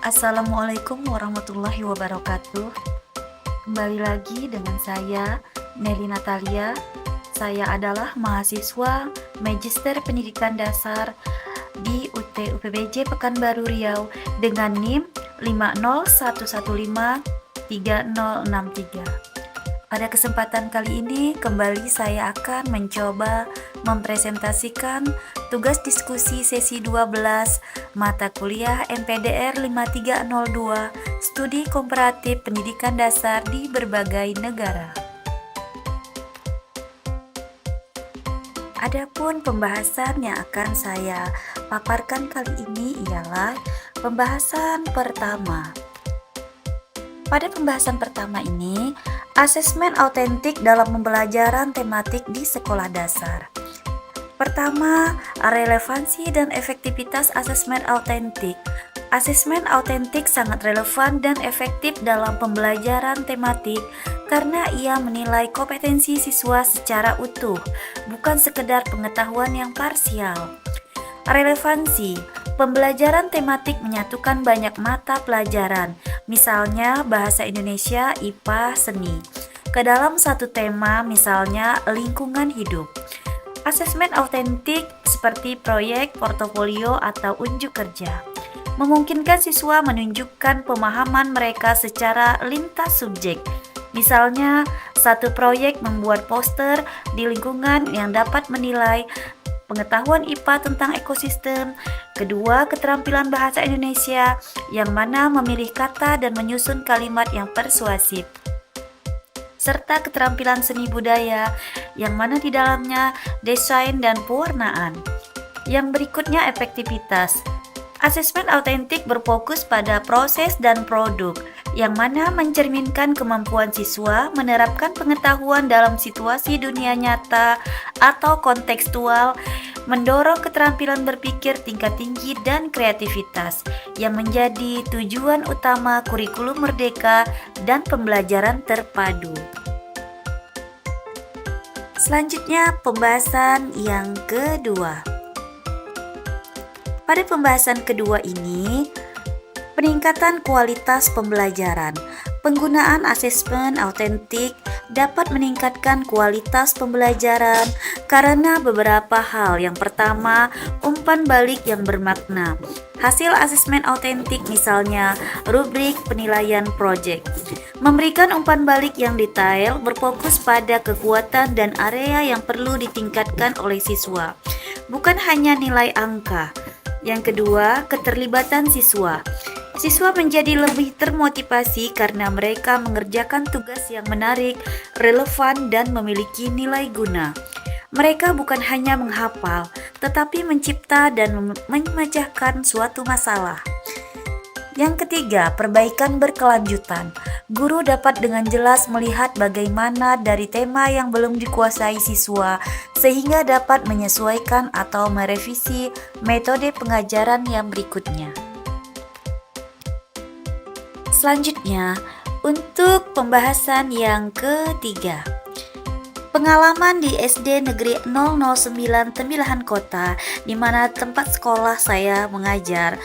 Assalamualaikum warahmatullahi wabarakatuh. Kembali lagi dengan saya, Nelly Natalia. Saya adalah mahasiswa Magister Pendidikan Dasar di UT UPBJ Pekanbaru Riau dengan NIM 501153063. Pada kesempatan kali ini, kembali saya akan mencoba mempresentasikan tugas diskusi sesi 12 mata kuliah MPDR 5302 Studi Komparatif Pendidikan Dasar di berbagai negara. Adapun pembahasan yang akan saya paparkan kali ini ialah pembahasan pertama. Pada pembahasan pertama ini, asesmen autentik dalam pembelajaran tematik di sekolah dasar. Pertama, relevansi dan efektivitas asesmen autentik. Asesmen autentik sangat relevan dan efektif dalam pembelajaran tematik karena ia menilai kompetensi siswa secara utuh, bukan sekedar pengetahuan yang parsial. Relevansi, pembelajaran tematik menyatukan banyak mata pelajaran, misalnya bahasa Indonesia, IPA, seni, ke dalam satu tema, misalnya lingkungan hidup. Asesmen autentik seperti proyek, portofolio, atau unjuk kerja memungkinkan siswa menunjukkan pemahaman mereka secara lintas subjek. Misalnya, satu proyek membuat poster di lingkungan yang dapat menilai pengetahuan IPA tentang ekosistem. Kedua, keterampilan bahasa Indonesia yang mana memilih kata dan menyusun kalimat yang persuasif. Serta keterampilan seni budaya yang mana di dalamnya desain dan pewarnaan. Yang berikutnya efektivitas. Asesmen autentik berfokus pada proses dan produk yang mana mencerminkan kemampuan siswa menerapkan pengetahuan dalam situasi dunia nyata atau kontekstual, mendorong keterampilan berpikir tingkat tinggi dan kreativitas yang menjadi tujuan utama kurikulum merdeka dan pembelajaran terpadu. Selanjutnya, pembahasan yang kedua. Pada pembahasan kedua ini, peningkatan kualitas pembelajaran. Penggunaan asesmen autentik dapat meningkatkan kualitas pembelajaran karena beberapa hal. Yang pertama, umpan balik yang bermakna. Hasil asesmen autentik misalnya rubrik penilaian proyek memberikan umpan balik yang detail, berfokus pada kekuatan dan area yang perlu ditingkatkan oleh siswa, bukan hanya nilai angka. Yang kedua, keterlibatan siswa. Siswa menjadi lebih termotivasi karena mereka mengerjakan tugas yang menarik, relevan, dan memiliki nilai guna. Mereka bukan hanya menghafal, tetapi mencipta dan memecahkan suatu masalah. Yang ketiga, perbaikan berkelanjutan. Guru dapat dengan jelas melihat bagaimana dari tema yang belum dikuasai siswa, sehingga dapat menyesuaikan atau merevisi metode pengajaran yang berikutnya. Selanjutnya, untuk pembahasan yang ketiga. Pengalaman di SD Negeri 009 Tembilahan Kota, di mana tempat sekolah saya mengajar.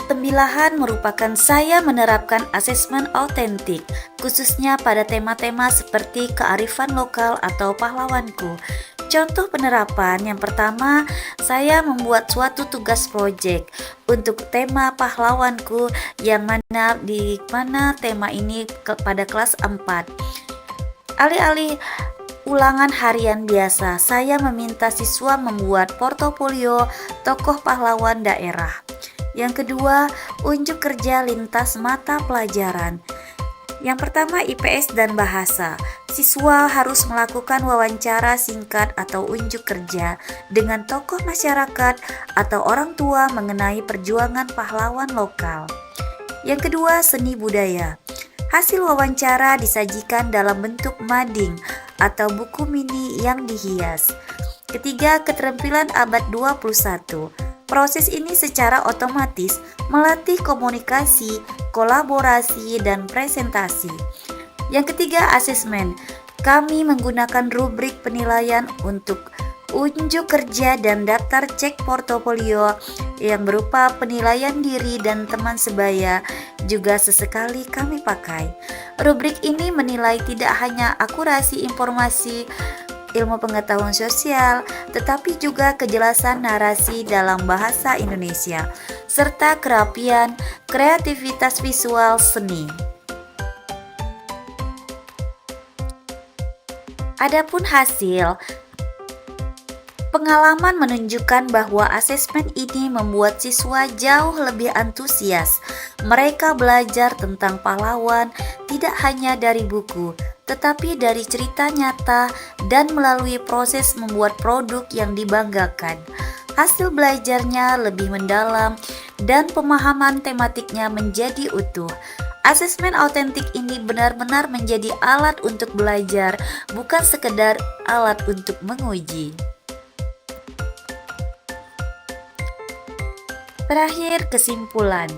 Tembilahan merupakan saya menerapkan asesmen autentik, khususnya pada tema-tema seperti kearifan lokal atau pahlawanku. Contoh penerapan yang pertama, saya membuat suatu tugas proyek untuk tema pahlawanku yang mana tema ini pada kelas 4. Alih-alih ulangan harian biasa, saya meminta siswa membuat portofolio tokoh pahlawan daerah. Yang kedua, unjuk kerja lintas mata pelajaran. Yang pertama, IPS dan bahasa. Siswa harus melakukan wawancara singkat atau unjuk kerja dengan tokoh masyarakat atau orang tua mengenai perjuangan pahlawan lokal. Yang kedua, seni budaya. Hasil wawancara disajikan dalam bentuk mading atau buku mini yang dihias. Ketiga, keterampilan abad 21. Proses ini secara otomatis melatih komunikasi, kolaborasi, dan presentasi. Yang ketiga, asesmen. Kami menggunakan rubrik penilaian untuk unjuk kerja dan daftar cek portofolio yang berupa penilaian diri dan teman sebaya juga sesekali kami pakai. Rubrik ini menilai tidak hanya akurasi informasi ilmu pengetahuan sosial, tetapi juga kejelasan narasi dalam bahasa Indonesia, serta kerapian kreativitas visual seni. Adapun hasil, pengalaman menunjukkan bahwa asesmen ini membuat siswa jauh lebih antusias. Mereka belajar tentang pahlawan tidak hanya dari buku, tetapi dari cerita nyata dan melalui proses membuat produk yang dibanggakan. Hasil belajarnya lebih mendalam dan pemahaman tematiknya menjadi utuh. Asesmen autentik ini benar-benar menjadi alat untuk belajar, bukan sekedar alat untuk menguji. Terakhir, kesimpulan.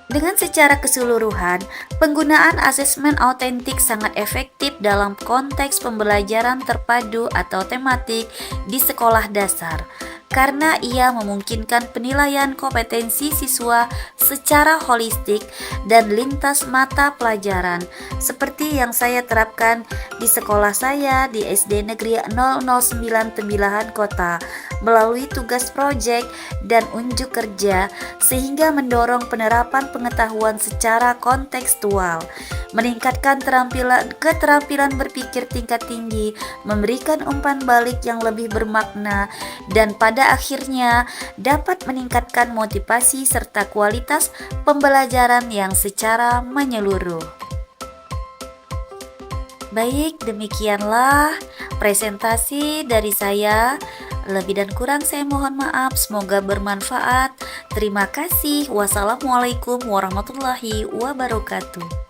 Dengan secara keseluruhan, penggunaan asesmen autentik sangat efektif dalam konteks pembelajaran terpadu atau tematik di sekolah dasar, karena ia memungkinkan penilaian kompetensi siswa secara holistik dan lintas mata pelajaran, seperti yang saya terapkan di sekolah saya di SD Negeri 009 Tembilahan Kota, melalui tugas proyek dan unjuk kerja, sehingga mendorong penerapan pengetahuan secara kontekstual, meningkatkan keterampilan berpikir tingkat tinggi, memberikan umpan balik yang lebih bermakna, dan pada akhirnya dapat meningkatkan motivasi serta kualitas pembelajaran yang secara menyeluruh. Baik, demikianlah presentasi dari saya. Lebih dan kurang saya mohon maaf, semoga bermanfaat. Terima kasih. Wassalamualaikum warahmatullahi wabarakatuh.